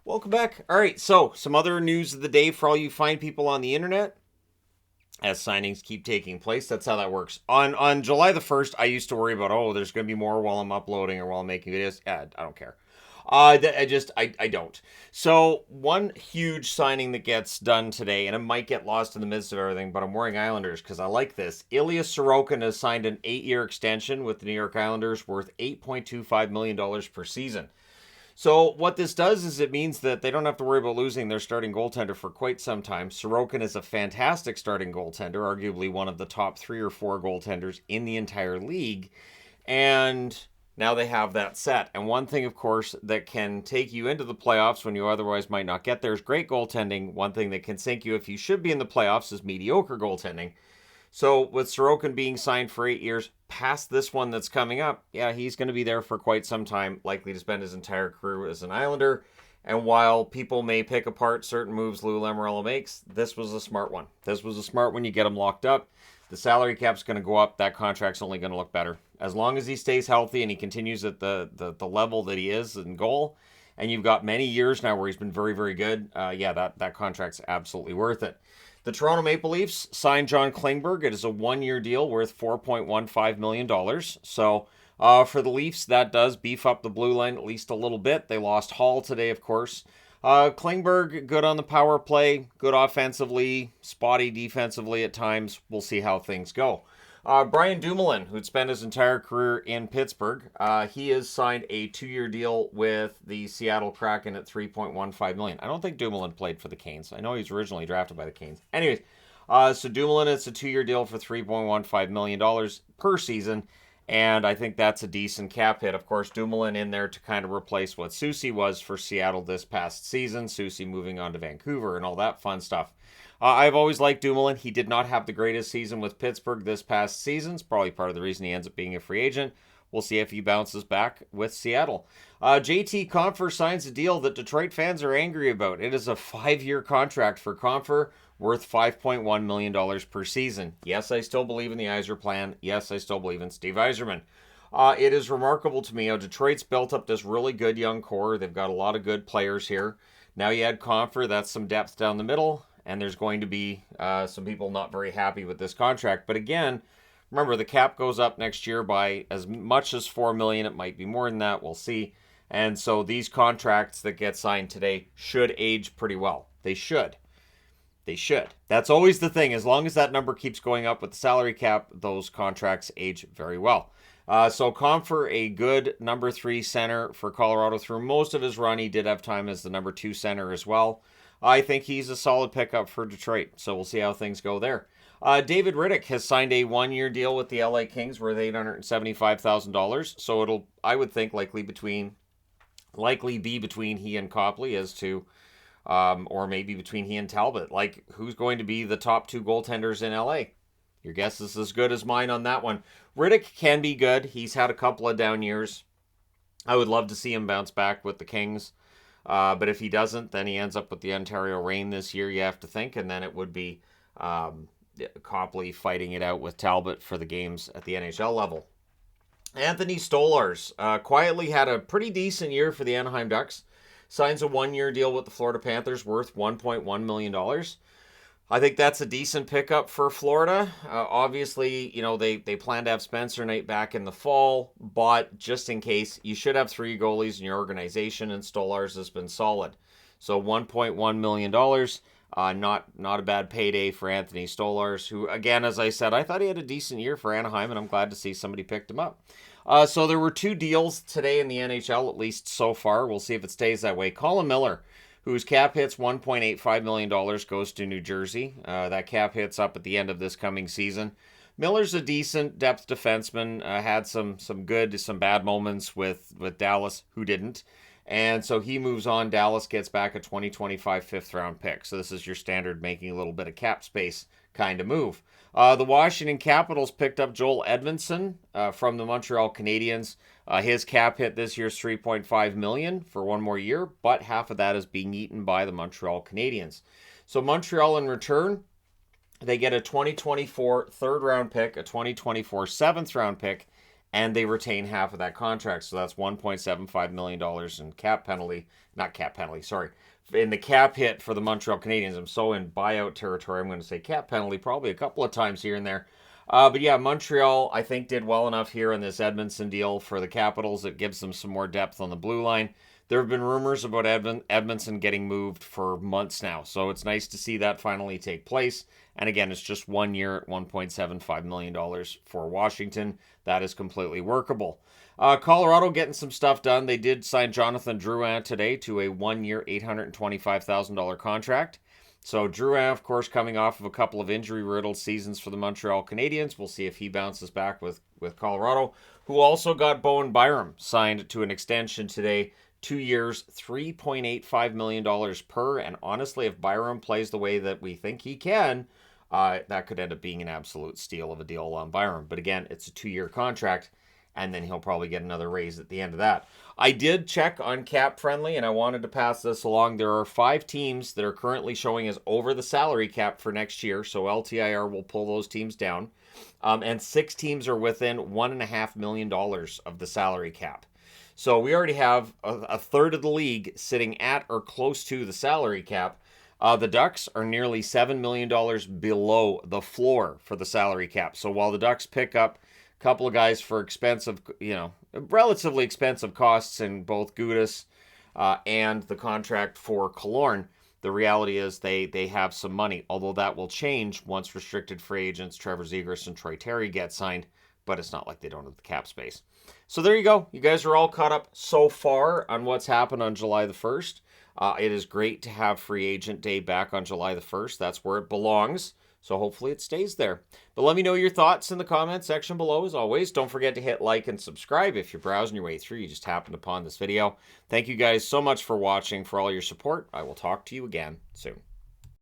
Welcome back. All right, so some other news of the day for all you fine people on the internet. As signings keep taking place, that's how that works. On July the 1st, I used to worry about, there's going to be more while I'm uploading or while I'm making videos. Yeah, I don't care. I don't. So one huge signing that gets done today, and it might get lost in the midst of everything, but I'm wearing Islanders because I like this. Ilya Sorokin has signed an 8-year extension with the New York Islanders worth $8.25 million per season. So what this does is it means that they don't have to worry about losing their starting goaltender for quite some time. Sorokin is a fantastic starting goaltender, arguably one of the top 3 or 4 goaltenders in the entire league. And now they have that set. And one thing, of course, that can take you into the playoffs when you otherwise might not get there is great goaltending. One thing that can sink you if you should be in the playoffs is mediocre goaltending. So with Sorokin being signed for 8 years, past this one that's coming up, yeah, he's going to be there for quite some time, likely to spend his entire career as an Islander. And while people may pick apart certain moves Lou Lamoriello makes, this was a smart one. This was a smart one. You get him locked up. The salary cap's going to go up. That contract's only going to look better. As long as he stays healthy and he continues at the level that he is in goal, and you've got many years now where he's been very, very good, that contract's absolutely worth it. The Toronto Maple Leafs signed John Klingberg. It is a 1-year deal worth $4.15 million. So for the Leafs, that does beef up the blue line at least a little bit. They lost Hall today, of course. Klingberg, good on the power play, good offensively, spotty defensively at times. We'll see how things go. Brian Dumoulin, who'd spent his entire career in Pittsburgh, he has signed a 2-year deal with the Seattle Kraken at $3.15 million. I don't think Dumoulin played for the Canes. I know he was originally drafted by the Canes. Anyways, so Dumoulin, it's a 2-year deal for $3.15 million per season, and I think that's a decent cap hit. Of course, Dumoulin in there to kind of replace what Soucy was for Seattle this past season, Soucy moving on to Vancouver and all that fun stuff. I've always liked Dumoulin. He did not have the greatest season with Pittsburgh this past season. It's probably part of the reason he ends up being a free agent. We'll see if he bounces back with Seattle. JT Compher signs a deal that Detroit fans are angry about. It is a 5-year contract for Compher worth $5.1 million per season. Yes, I still believe in the Yzer plan. Yes, I still believe in Steve Yzerman. It is remarkable to me how Detroit's built up this really good young core. They've got a lot of good players here. Now you add Compher, that's some depth down the middle. And there's going to be some people not very happy with this contract. But again, remember, the cap goes up next year by as much as $4 million. It might be more than that. We'll see. And so these contracts that get signed today should age pretty well. They should. They should. That's always the thing. As long as that number keeps going up with the salary cap, those contracts age very well. So Compher, a good number 3 center for Colorado through most of his run. He did have time as the number 2 center as well. I think he's a solid pickup for Detroit, so we'll see how things go there. David Riddick has signed a 1-year deal with the LA Kings worth $875,000, so it'll, I would think, likely be between he and Copley as to, or maybe between he and Talbot. Like, who's going to be the top 2 goaltenders in LA? Your guess is as good as mine on that one. Riddick can be good. He's had a couple of down years. I would love to see him bounce back with the Kings. But if he doesn't, then he ends up with the Ontario Reign this year, you have to think. And then it would be Copley fighting it out with Talbot for the games at the NHL level. Anthony Stolarz quietly had a pretty decent year for the Anaheim Ducks. Signs a 1-year deal with the Florida Panthers worth $1.1 million. I think that's a decent pickup for Florida. Obviously, they plan to have Spencer Knight back in the fall, but just in case, you should have 3 goalies in your organization, and Stolarz has been solid. So $1.1 million, not a bad payday for Anthony Stolarz, who, again, as I said, I thought he had a decent year for Anaheim, and I'm glad to see somebody picked him up. So there were 2 deals today in the NHL, at least so far. We'll see if it stays that way. Colin Miller, whose cap hits $1.85 million, goes to New Jersey. That cap hits up at the end of this coming season. Miller's a decent depth defenseman, had some good, some bad moments with Dallas, who didn't. And so he moves on. Dallas gets back a 2025 fifth-round pick. So this is your standard making a little bit of cap space kind of move. The Washington Capitals picked up Joel Edmundson from the Montreal Canadiens. His cap hit this year is $3.5 million for 1 more year, but half of that is being eaten by the Montreal Canadiens. So Montreal in return, they get a 2024 third-round pick, a 2024 seventh-round pick, and they retain half of that contract. So that's $1.75 million in cap penalty. Not cap penalty, sorry. In the cap hit for the Montreal Canadiens. I'm so in buyout territory, I'm going to say cap penalty probably a couple of times here and there. But yeah, Montreal, I think, did well enough here in this Edmundson deal for the Capitals. It gives them some more depth on the blue line. There have been rumors about Edmundson getting moved for months now, so it's nice to see that finally take place. And again, it's just 1 year at $1.75 million for Washington. That is completely workable. Colorado getting some stuff done. They did sign Jonathan Drouin today to a 1 year, $825,000 contract. So Drouin, of course, coming off of a couple of injury-riddled seasons for the Montreal Canadiens. We'll see if he bounces back with Colorado, who also got Bowen Byram signed to an extension today. 2 years, $3.85 million per. And honestly, if Byram plays the way that we think he can, that could end up being an absolute steal of a deal on Byram. But again, it's a 2-year contract, and then he'll probably get another raise at the end of that. I did check on Cap Friendly, and I wanted to pass this along. There are 5 teams that are currently showing as over the salary cap for next year, so LTIR will pull those teams down. And 6 teams are within $1.5 million of the salary cap. So we already have a third of the league sitting at or close to the salary cap. The Ducks are nearly $7 million below the floor for the salary cap. So while the Ducks pick up a couple of guys for expensive, relatively expensive costs in both Gudas and the contract for Killorn, the reality is they have some money, although that will change once restricted free agents Trevor Zegras and Troy Terry get signed, but it's not like they don't have the cap space. So there you go. You guys are all caught up so far on what's happened on July the 1st. It is great to have Free Agent Day back on July the 1st. That's where it belongs. So hopefully it stays there. But let me know your thoughts in the comments section below. As always, don't forget to hit like and subscribe if you're browsing your way through. You just happened upon this video. Thank you guys so much for watching, for all your support. I will talk to you again soon.